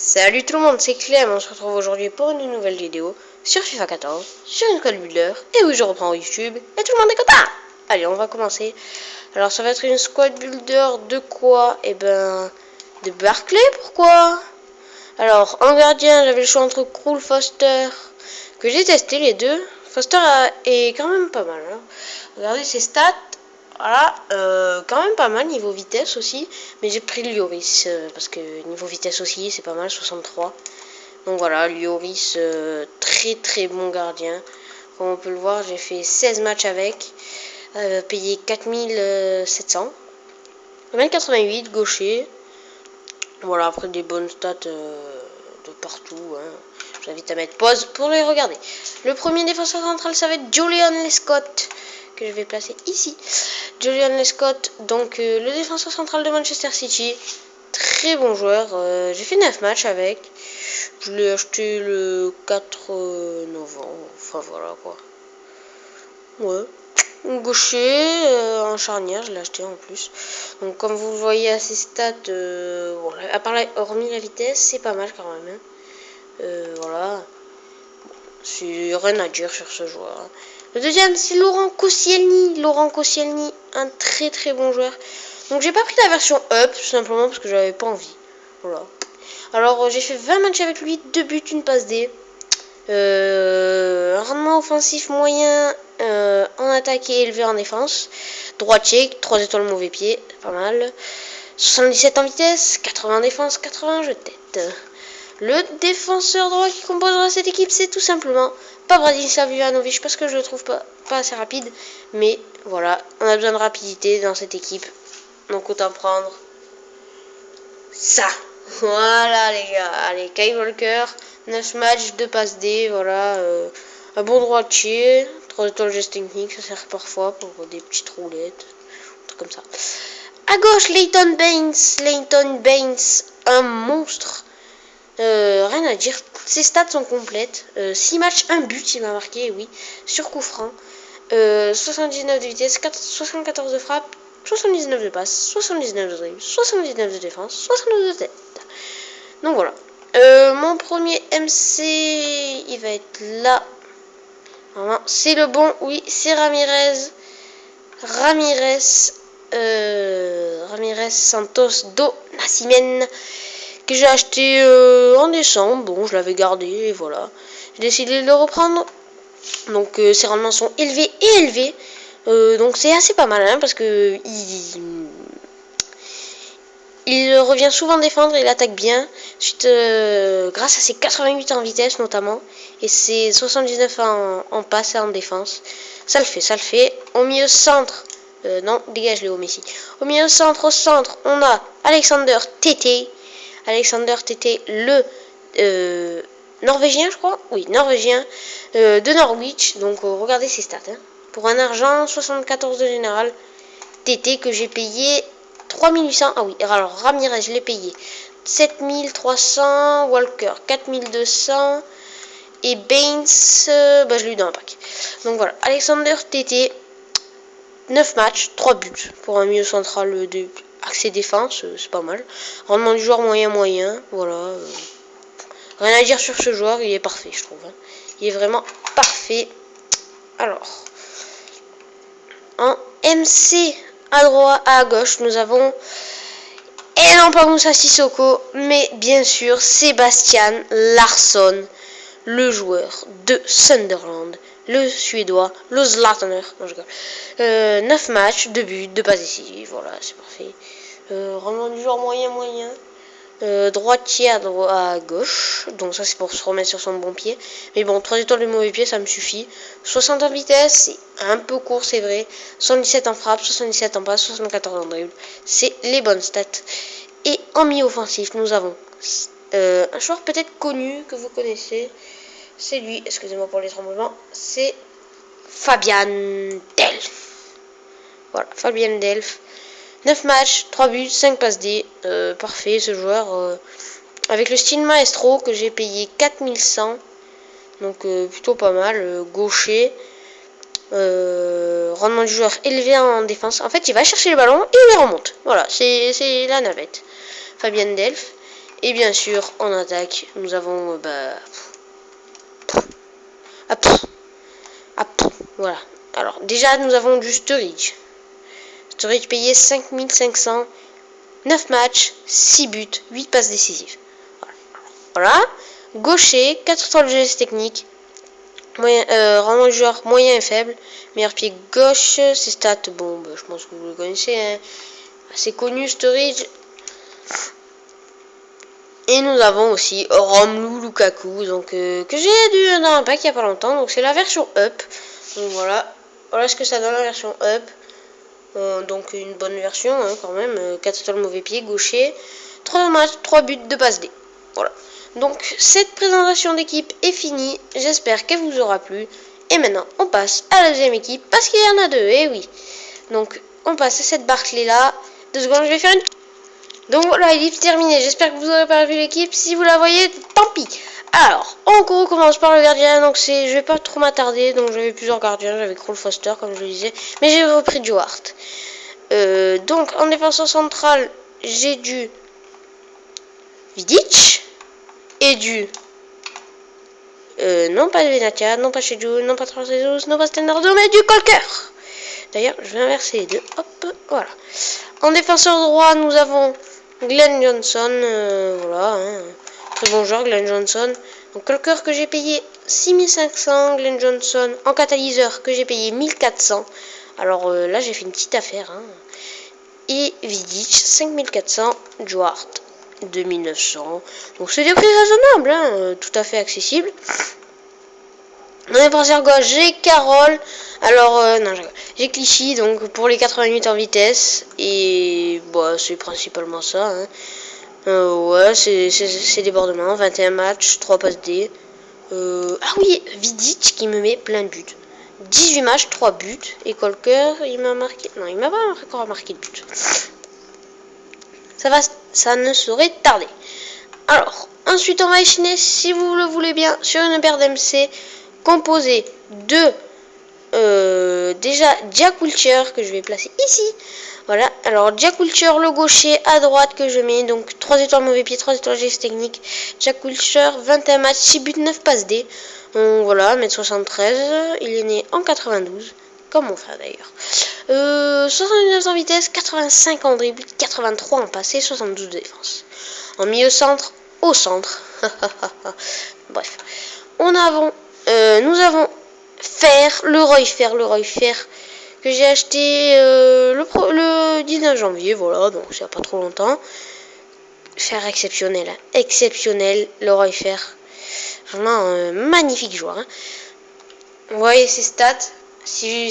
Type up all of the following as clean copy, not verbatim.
Salut tout le monde, c'est Clem, on se retrouve aujourd'hui pour une nouvelle vidéo sur FIFA 14, sur une squad builder, et oui je reprends YouTube, et tout le monde est content. Allez, on va commencer. Alors ça va être une squad builder de quoi? Eh ben, de Barclay, pourquoi? Alors, en gardien, j'avais le choix entre Krul, Foster, que j'ai testé les deux. Foster est quand même pas mal, hein. Regardez ses stats. Voilà, quand même pas mal niveau vitesse aussi, mais j'ai pris Lloris parce que niveau vitesse aussi c'est pas mal, 63. Donc voilà, Lloris, très très bon gardien. Comme on peut le voir, j'ai fait 16 matchs avec, payé 4700. 88 gaucher. Voilà, après des bonnes stats de partout, hein. Je vous invite à mettre pause pour les regarder. Le premier défenseur central, ça va être Julian Lescott, que je vais placer ici. Julian Lescott, donc le défenseur central de Manchester City. Très bon joueur. J'ai fait 9 matchs avec. Je l'ai acheté le 4 novembre. Enfin voilà quoi. Ouais. Gaucher, en charnière, je l'ai acheté en plus. Donc comme vous le voyez à ses stats, bon, hormis la vitesse, c'est pas mal quand même. Hein. Voilà. C'est rien à dire sur ce joueur. Hein. Le deuxième, c'est Laurent Koscielny. Laurent Koscielny, un très très bon joueur. Donc j'ai pas pris la version up, tout simplement parce que j'avais pas envie. Voilà. Alors j'ai fait 20 matchs avec lui, 2 buts, une passe D. Un rendement offensif moyen en attaque et élevé en défense. Droitier, 3 étoiles mauvais pied, pas mal. 77 en vitesse, 80 en défense, 80 jeu de tête. Le défenseur droit qui composera cette équipe, c'est tout simplement pas Bradislav Ivanovic parce que je le trouve pas assez rapide. Mais voilà, on a besoin de rapidité dans cette équipe. Donc autant prendre ça. Voilà les gars. Allez, Kyle Walker, 9 matchs, 2 passes D. Voilà, un bon droitier. 3 étoiles geste technique, ça sert parfois pour des petites roulettes. Un truc comme ça. À gauche, Leighton Baines. Leighton Baines, un monstre. Rien à dire, ses stats sont complètes. 6 matchs, 1 but, il m'a marqué, oui, sur coup franc. 79 de vitesse, 74 de frappe, 79 de passe, 79 de dribble, 79 de défense, 69 de tête. Donc voilà. Mon premier MC, il va être là. C'est le bon, oui, c'est Ramirez. Ramirez Santos do Nascimento, que j'ai acheté en décembre. Bon, je l'avais gardé et voilà. J'ai décidé de le reprendre. Donc ses rendements sont élevés et élevés. Donc c'est assez pas mal, hein, parce que il revient souvent défendre, il attaque bien. Ensuite, grâce à ses 88 en vitesse notamment et ses 79 en passe et en défense, ça le fait. Au milieu centre, non, dégage Léo Messi. Au milieu centre, au centre, on a Alexander Tété. Alexander Tété, le norvégien, je crois. Oui, norvégien de Norwich. Donc regardez ses stats. Hein. Pour un argent, 74 de général. Tété que j'ai payé 3800. Ah oui, alors Ramirez, je l'ai payé 7300. Walker, 4200. Et Baines, je l'ai eu dans un pack. Donc voilà, Alexander Tété, 9 matchs, 3 buts pour un milieu central de accès défense, c'est pas mal. Rendement du joueur moyen, voilà. Rien à dire sur ce joueur, il est parfait, je trouve. Hein. Il est vraiment parfait. Alors, en MC à gauche, nous avons et non pas Moussa Sissoko, mais bien sûr Sébastien Larsson, le joueur de Sunderland, le Suédois, le Zlataner. Non, je rigole. 9 matchs, 2 buts, 2 passes décisives, voilà, c'est parfait. Rendement du joueur moyen. Droitier à gauche, donc ça c'est pour se remettre sur son bon pied, mais bon, 3 étoiles de mauvais pied ça me suffit. 60 en vitesse, c'est un peu court c'est vrai, 77 en frappe, 77 en passe, 74 en dribble, c'est les bonnes stats. Et en milieu offensif nous avons un joueur peut-être connu que vous connaissez, c'est lui, excusez-moi pour les tremblements, c'est Fabian Delph. Voilà, Fabian Delph. 9 matchs, 3 buts, 5 passes D. Parfait ce joueur. Avec le style maestro que j'ai payé 4100. Donc plutôt pas mal. Gaucher. Rendement du joueur élevé en défense. En fait, il va chercher le ballon et il les remonte. Voilà, c'est la navette. Fabien Delph. Et bien sûr, en attaque, nous avons... voilà. Alors, déjà, nous avons du Sturridge. Sturridge payé 5500, 9 matchs, 6 buts, 8 passes décisives. Voilà. Gaucher, 4 étoiles de geste technique. Rendement du joueur moyen et faible. Meilleur pied gauche. Ses stats, bon, je pense que vous le connaissez. Hein. Assez connu, Sturridge. Et nous avons aussi Romelu Lukaku, donc que j'ai dû dans un pack il n'y a pas longtemps. Donc c'est la version up. Donc voilà ce que ça donne la version up. Donc une bonne version hein, quand même. 4 étoiles mauvais pied, gaucher. 3 matchs, 3 buts, 2 passes D. Voilà. Donc cette présentation d'équipe est finie. J'espère qu'elle vous aura plu. Et maintenant on passe à la deuxième équipe parce qu'il y en a deux. Et oui. Donc on passe à cette Barclay là. 2 secondes, je vais faire une... Donc voilà, il est terminé. J'espère que vous n'aurez pas vu l'équipe. Si vous la voyez, tant pis. Alors, on recommence par le gardien. Donc je vais pas trop m'attarder. Donc j'avais plusieurs gardiens. J'avais Cole Foster, comme je le disais. Mais j'ai repris Joe Hart. Donc en défenseur central, j'ai du Vidic. Et du... non pas de Benatia, non pas Chedjou, non pas Transezous, non pas Stenardo, mais du Colker. D'ailleurs, je vais inverser les deux. Hop, voilà. En défenseur droit, nous avons... Glenn Johnson, voilà, hein, très bon joueur, Glenn Johnson. Donc, Colker que j'ai payé 6500, Glenn Johnson en catalyseur que j'ai payé 1400. Alors là, j'ai fait une petite affaire. Hein. Et Vidic, 5400, Joe Hart, 2900. Donc, c'est des prix raisonnables, hein, tout à fait accessibles. On est passé à gauche, j'ai Carole. Alors, non, j'ai Clichy, donc pour les 88 en vitesse. Et bah, c'est principalement ça. Hein. Ouais, c'est débordement. 21 matchs, 3 passes D. Ah oui, Vidic qui me met plein de buts. 18 matchs, 3 buts. Et Colker, il m'a marqué. Non, il m'a pas encore marqué de but. Ça ne saurait tarder. Alors, ensuite, on va échiner, si vous le voulez bien, sur une paire d'MC. Composé de déjà Jack Wilshere que je vais placer ici. Voilà, alors Jack Wilshere le gaucher à droite que je mets, donc 3 étoiles mauvais pied, 3 étoiles geste technique. Jack Wilshere, 21 matchs, 6 buts, 9 passes D. Donc voilà, 1m73, il est né en 92, comme mon frère d'ailleurs. 79 en vitesse, 85 en dribble, 83 en passé, 72 de défense. En milieu centre, au centre. Bref, nous avons le Roy Fer que j'ai acheté le 19 janvier, voilà, donc c'est pas trop longtemps. Fer exceptionnel, hein, exceptionnel, le Roy Fer, vraiment magnifique joueur. Hein. Vous voyez ses stats. Si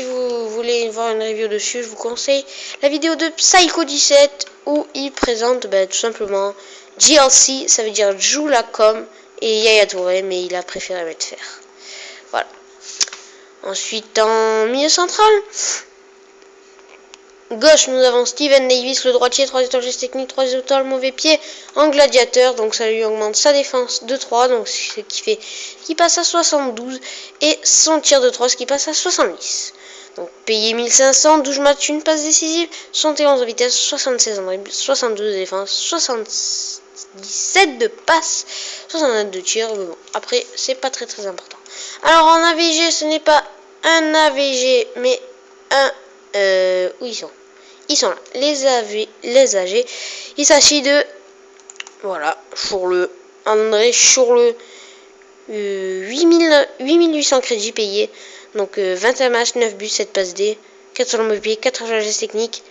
vous voulez voir une review dessus, je vous conseille la vidéo de Psycho17 où il présente tout simplement GLC, ça veut dire Joue la com, et Yaya Touré, mais il a préféré mettre Fer. Voilà. Ensuite, en milieu central, gauche, nous avons Steven Davis, le droitier, 3 étoiles geste technique, 3 étoiles mauvais pied en gladiateur, donc ça lui augmente sa défense de 3, donc ce qui fait qu'il passe à 72, et son tir de 3, ce qui passe à 70. Donc payé 1500, 12 matchs, une passe décisive, 71 de vitesse, 76 en dribble, 62 de défense, 77 de passe, 69 de tir. Bon, après, c'est pas très important. Alors en AVG, ce n'est pas un AVG, mais un... où ils sont? Ils sont là, les AG. Il s'agit de... Voilà, Chourleux. André Chourleux. 8800 crédits payés. Donc 21 matchs, 9 buts, 7 passes D. 4 mauvais pied, 4 gestes techniques.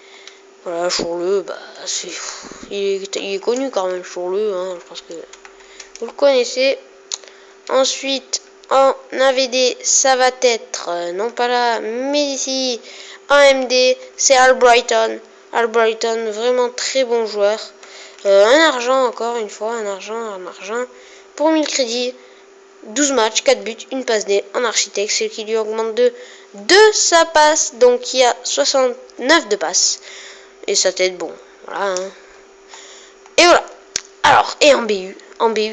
Voilà, Chourleux, il est connu quand même, Chourleux. Hein, je pense que vous le connaissez. Ensuite, en AVD, ça va être, non pas là, mais ici, en MD, c'est Albrighton. Albrighton, vraiment très bon joueur. Un argent, encore une fois, un argent. Pour 1000 crédits, 12 matchs, 4 buts, une passe D en architecte, ce qui lui augmente de sa passe. Donc, il y a 69 de passe. Et sa tête, bon, voilà. Hein. Et voilà. Alors, et en BU,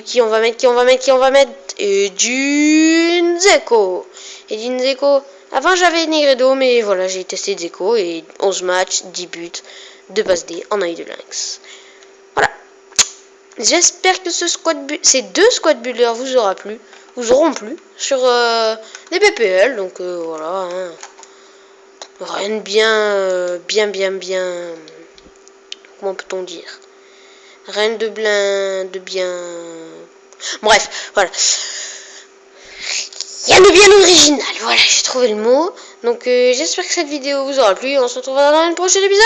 qui on va mettre Edin Dzeko. Edin Dzeko, avant j'avais Negredo, mais voilà, j'ai testé Dzeko et 11 matchs, 10 buts, 2 passes D en œil de lynx. Voilà. J'espère que ces deux squad builders vous auront plu sur les PPL. Donc voilà, hein. Rien de bien. Comment peut-on dire? Rien de bien. Bref, voilà. Rien de bien original. Voilà, j'ai trouvé le mot. Donc j'espère que cette vidéo vous aura plu. On se retrouvera dans une prochaine épisode.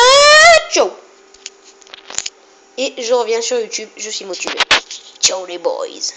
Ciao. Et je reviens sur YouTube. Je suis motivé. Ciao les boys.